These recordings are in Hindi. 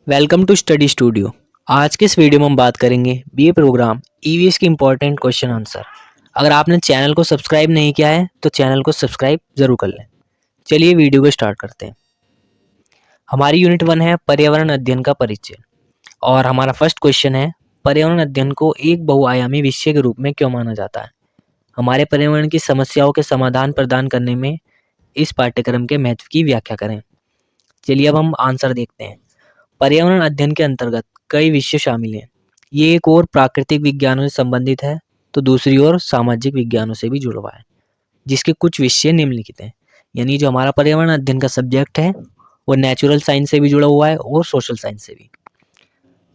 Welcome to study studio. आज के इस वीडियो में हम बात करेंगे बीए प्रोग्राम ईवीएस के इम्पोर्टेंट क्वेश्चन आंसर। अगर आपने चैनल को सब्सक्राइब नहीं किया है तो चैनल को सब्सक्राइब जरूर कर लें। चलिए वीडियो को स्टार्ट करते हैं। हमारी यूनिट 1 है पर्यावरण अध्ययन का परिचय और हमारा फर्स्ट क्वेश्चन है पर्यावरण अध्ययन को एक बहुआयामी विषय के रूप में क्यों माना जाता है। हमारे पर्यावरण की समस्याओं के समाधान प्रदान करने में इस पाठ्यक्रम के महत्व की व्याख्या करें। चलिए अब हम आंसर देखते हैं। पर्यावरण अध्ययन के अंतर्गत कई विषय शामिल हैं। ये एक ओर प्राकृतिक विज्ञानों से संबंधित है तो दूसरी ओर सामाजिक विज्ञानों से भी जुड़ा हुआ है, जिसके कुछ विषय निम्नलिखित हैं। यानी जो हमारा पर्यावरण अध्ययन का सब्जेक्ट है वो नेचुरल साइंस से भी जुड़ा हुआ है और सोशल साइंस से भी।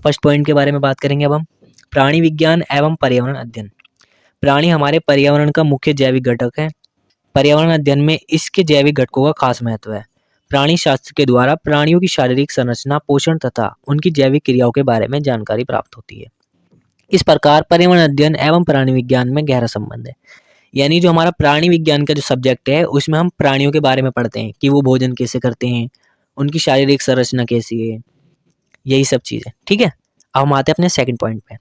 फर्स्ट पॉइंट के बारे में बात करेंगे अब हम। प्राणी विज्ञान एवं पर्यावरण अध्ययन। प्राणी हमारे पर्यावरण का मुख्य जैविक घटक है। पर्यावरण अध्ययन में इसके जैविक घटकों का खास महत्व है। प्राणी शास्त्र के द्वारा प्राणियों की शारीरिक संरचना, पोषण तथा उनकी जैविक क्रियाओं के बारे में जानकारी प्राप्त होती है। इस प्रकार पर्यावरण अध्ययन एवं प्राणी विज्ञान में गहरा संबंध है। यानी जो हमारा प्राणी विज्ञान का जो सब्जेक्ट है उसमें हम प्राणियों के बारे में पढ़ते हैं कि वो भोजन कैसे करते हैं, उनकी शारीरिक संरचना कैसी है, यही सब चीज़ें। ठीक है, अब हम आते हैं अपने सेकंड पॉइंट पे।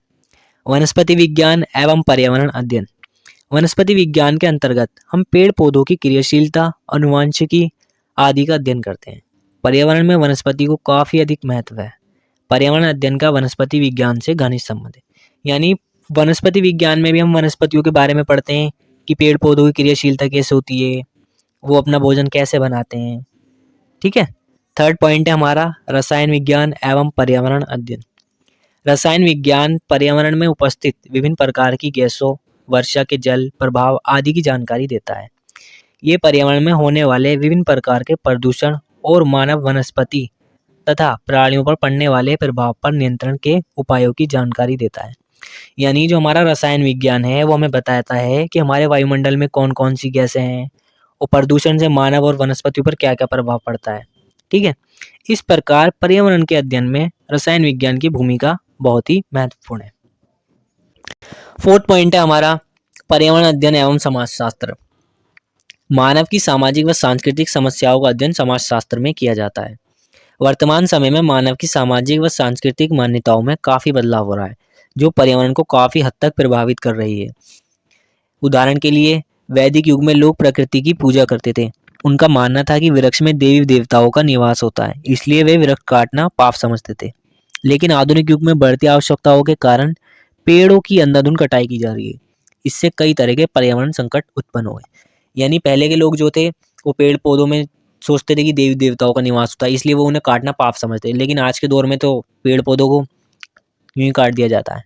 वनस्पति विज्ञान एवं पर्यावरण अध्ययन। वनस्पति विज्ञान के अंतर्गत हम पेड़ पौधों की क्रियाशीलता, अनुवांशिकी आदि का अध्ययन करते हैं। पर्यावरण में वनस्पति को काफ़ी अधिक महत्व है। पर्यावरण अध्ययन का वनस्पति विज्ञान से घनिष्ठ संबंध है। यानी वनस्पति विज्ञान में भी हम वनस्पतियों के बारे में पढ़ते हैं कि पेड़ पौधों की क्रियाशीलता कैसे होती है, वो अपना भोजन कैसे बनाते हैं। ठीक है, थर्ड पॉइंट है हमारा रसायन विज्ञान एवं पर्यावरण अध्ययन। रसायन विज्ञान पर्यावरण में उपस्थित विभिन्न प्रकार की गैसों, वर्षा के जल प्रभाव आदि की जानकारी देता है। ये पर्यावरण में होने वाले विभिन्न प्रकार के प्रदूषण और मानव, वनस्पति तथा प्राणियों पर पड़ने वाले प्रभाव पर नियंत्रण के उपायों की जानकारी देता है। यानी जो हमारा रसायन विज्ञान है वो हमें बताता है कि हमारे वायुमंडल में कौन कौन सी गैसें हैं और प्रदूषण से मानव और वनस्पतियों पर क्या क्या प्रभाव पड़ता है। ठीक है, इस प्रकार पर्यावरण के अध्ययन में रसायन विज्ञान की भूमिका बहुत ही महत्वपूर्ण है। फोर्थ पॉइंट है हमारा पर्यावरण अध्ययन एवं समाजशास्त्र। मानव की सामाजिक व सांस्कृतिक समस्याओं का अध्ययन समाजशास्त्र में किया जाता है। वर्तमान समय में मानव की सामाजिक व सांस्कृतिक मान्यताओं में काफ़ी बदलाव हो रहा है, जो पर्यावरण को काफ़ी हद तक प्रभावित कर रही है। उदाहरण के लिए वैदिक युग में लोग प्रकृति की पूजा करते थे। उनका मानना था कि वृक्ष में देवी देवताओं का निवास होता है, इसलिए वे वृक्ष काटना पाप समझते थे। लेकिन आधुनिक युग में बढ़ती आवश्यकताओं के कारण पेड़ों की अंधाधुंध कटाई की जा रही है। इससे कई तरह के पर्यावरण संकट उत्पन्न हुए। यानी पहले के लोग जो थे वो पेड़ पौधों में सोचते थे कि देवी देवताओं का निवास होता है, इसलिए वो उन्हें काटना पाप समझते थे। लेकिन आज के दौर में तो पेड़ पौधों को यूं ही काट दिया जाता है।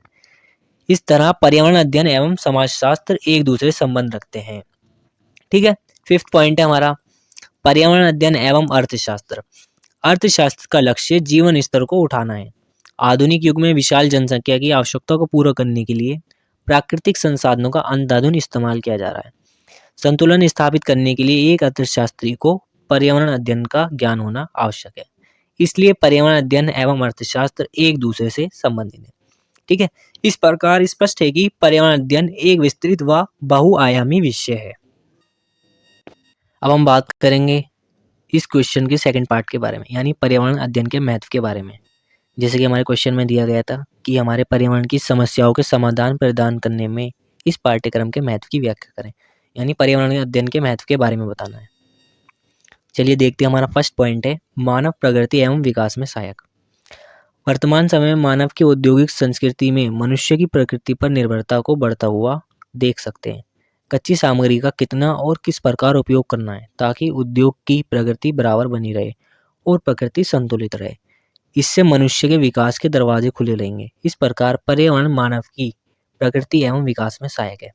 इस तरह पर्यावरण अध्ययन एवं समाजशास्त्र एक दूसरे से संबंध रखते हैं। ठीक है, फिफ्थ पॉइंट है हमारा पर्यावरण अध्ययन एवं अर्थशास्त्र। अर्थशास्त्र का लक्ष्य जीवन स्तर को उठाना है। आधुनिक युग में विशाल जनसंख्या की आवश्यकता को पूरा करने के लिए प्राकृतिक संसाधनों का अंधाधुंध इस्तेमाल किया जा रहा है। संतुलन स्थापित करने के लिए एक अर्थशास्त्री को पर्यावरण अध्ययन का ज्ञान होना आवश्यक है। इसलिए पर्यावरण अध्ययन एवं अर्थशास्त्र एक दूसरे से संबंधित है। ठीक है, इस प्रकार स्पष्ट है कि पर्यावरण अध्ययन एक विस्तृत व बहुआयामी विषय है। अब हम बात करेंगे इस क्वेश्चन के सेकंड पार्ट के बारे में, यानी पर्यावरण अध्ययन के महत्व के बारे में। जैसे कि हमारे क्वेश्चन में दिया गया था कि हमारे पर्यावरण की समस्याओं के समाधान प्रदान करने में इस पाठ्यक्रम के महत्व की व्याख्या करें। यानी पर्यावरण अध्ययन के महत्व के बारे में बताना है। चलिए देखते हैं, हमारा फर्स्ट पॉइंट है मानव प्रगति एवं विकास में सहायक। वर्तमान समय में मानव की औद्योगिक संस्कृति में मनुष्य की प्रकृति पर निर्भरता को बढ़ता हुआ देख सकते हैं। कच्ची सामग्री का कितना और किस प्रकार उपयोग करना है ताकि उद्योग की प्रगति बराबर बनी रहे और प्रकृति संतुलित रहे। इससे मनुष्य के विकास के दरवाजे खुले रहेंगे। इस प्रकार पर्यावरण मानव की प्रकृति एवं विकास में सहायक है।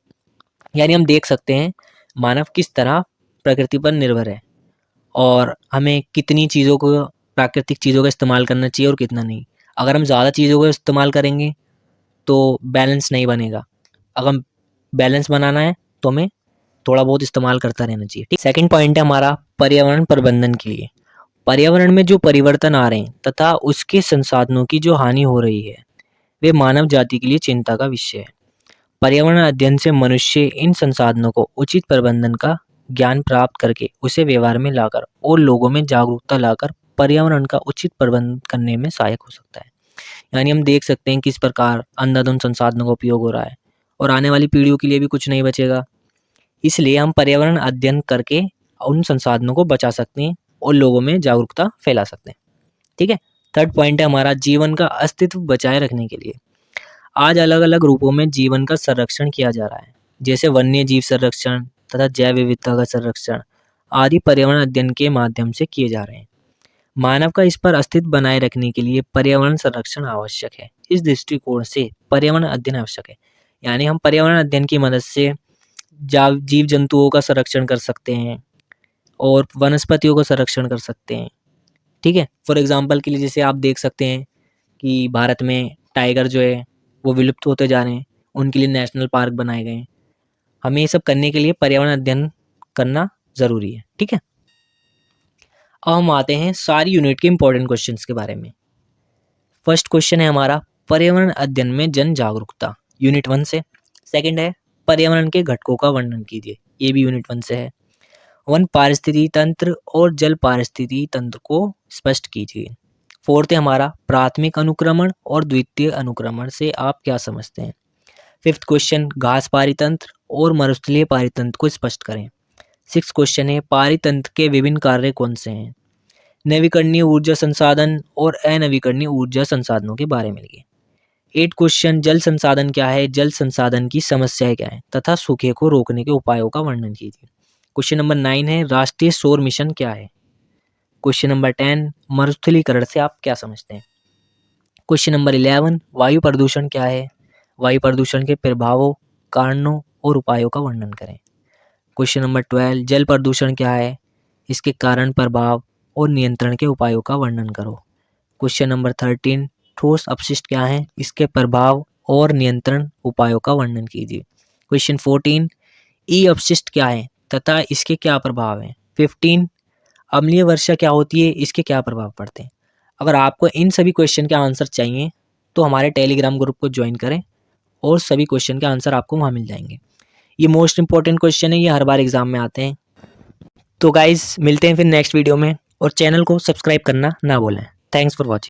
यानी हम देख सकते हैं मानव किस तरह प्रकृति पर निर्भर है और हमें कितनी चीज़ों को, प्राकृतिक चीज़ों का इस्तेमाल करना चाहिए और कितना नहीं। अगर हम ज़्यादा चीज़ों का इस्तेमाल करेंगे तो बैलेंस नहीं बनेगा। अगर बैलेंस बनाना है तो हमें थोड़ा बहुत इस्तेमाल करता रहना चाहिए। ठीक, सेकंड पॉइंट है हमारा पर्यावरण प्रबंधन के लिए। पर्यावरण में जो परिवर्तन आ रहे हैं तथा उसके संसाधनों की जो हानि हो रही है वे मानव जाति के लिए चिंता का विषय है। पर्यावरण अध्ययन से मनुष्य इन संसाधनों को उचित प्रबंधन का ज्ञान प्राप्त करके उसे व्यवहार में लाकर और लोगों में जागरूकता लाकर पर्यावरण का उचित प्रबंधन करने में सहायक हो सकता है। यानी हम देख सकते हैं किस प्रकार अंधाधुंध संसाधनों का उपयोग हो रहा है और आने वाली पीढ़ियों के लिए भी कुछ नहीं बचेगा। इसलिए हम पर्यावरण अध्ययन करके उन संसाधनों को बचा सकते हैं और लोगों में जागरूकता फैला सकते हैं। ठीक है। थर्ड पॉइंट है हमारा जीवन का अस्तित्व बचाए रखने के लिए। आज अलग अलग रूपों में जीवन का संरक्षण किया जा रहा है, जैसे वन्य जीव संरक्षण तथा जैव विविधता का संरक्षण आदि पर्यावरण अध्ययन के माध्यम से किए जा रहे हैं। मानव का इस पर अस्तित्व बनाए रखने के लिए पर्यावरण संरक्षण आवश्यक है। इस दृष्टिकोण से पर्यावरण अध्ययन आवश्यक है। यानी हम पर्यावरण अध्ययन की मदद से जीव जंतुओं का संरक्षण कर सकते हैं और वनस्पतियों का संरक्षण कर सकते हैं। ठीक है। फॉर एग्जाम्पल के लिए जैसे आप देख सकते हैं कि भारत में टाइगर जो है वो विलुप्त होते जा रहे हैं, उनके लिए नेशनल पार्क बनाए गए हैं। हमें ये सब करने के लिए पर्यावरण अध्ययन करना ज़रूरी है। ठीक है। अब हम आते हैं सारी यूनिट के इंपॉर्टेंट क्वेश्चंस के बारे में। फर्स्ट क्वेश्चन है हमारा पर्यावरण अध्ययन में जन जागरूकता, यूनिट 1 से। सेकंड है पर्यावरण के घटकों का वर्णन कीजिए, ये भी यूनिट 1 से है। वन पारिस्थितिकी तंत्र और जल पारिस्थितिकी तंत्र को स्पष्ट कीजिए। फोर्थ है हमारा प्राथमिक अनुक्रमण और द्वितीय अनुक्रमण से आप क्या समझते हैं। फिफ्थ क्वेश्चन घास पारितंत्र और मरुस्थलीय पारितंत्र को स्पष्ट करें। सिक्स क्वेश्चन है पारितंत्र के विभिन्न कार्य कौन से हैं। नवीकरणीय ऊर्जा संसाधन और अनवीकरणीय ऊर्जा संसाधनों के बारे में लिखिए। 8 क्वेश्चन जल संसाधन क्या है, जल संसाधन की समस्याएं क्या है तथा सूखे को रोकने के उपायों का वर्णन कीजिए। क्वेश्चन नंबर 9 है राष्ट्रीय सौर मिशन क्या है। क्वेश्चन नंबर 10 मरुस्थलीकरण से आप क्या समझते हैं। क्वेश्चन नंबर 11 वायु प्रदूषण क्या है, वायु प्रदूषण के प्रभावों, कारणों और उपायों का वर्णन करें। क्वेश्चन नंबर 12 जल प्रदूषण क्या है, इसके कारण, प्रभाव और नियंत्रण के उपायों का वर्णन करो। क्वेश्चन नंबर 13 ठोस अपशिष्ट क्या है, इसके प्रभाव और नियंत्रण उपायों का वर्णन कीजिए। क्वेश्चन 14 ई अपशिष्ट क्या है तथा इसके क्या प्रभाव हैं। 15 अम्लीय वर्षा क्या होती है, इसके क्या प्रभाव पड़ते हैं। अगर आपको इन सभी क्वेश्चन के आंसर चाहिए तो हमारे टेलीग्राम ग्रुप को ज्वाइन करें और सभी क्वेश्चन के आंसर आपको वहाँ मिल जाएंगे। ये मोस्ट इंपॉर्टेंट क्वेश्चन है, ये हर बार एग्जाम में आते हैं। तो गाइज मिलते हैं फिर नेक्स्ट वीडियो में और चैनल को सब्सक्राइब करना ना भूलें। Thanks for watching.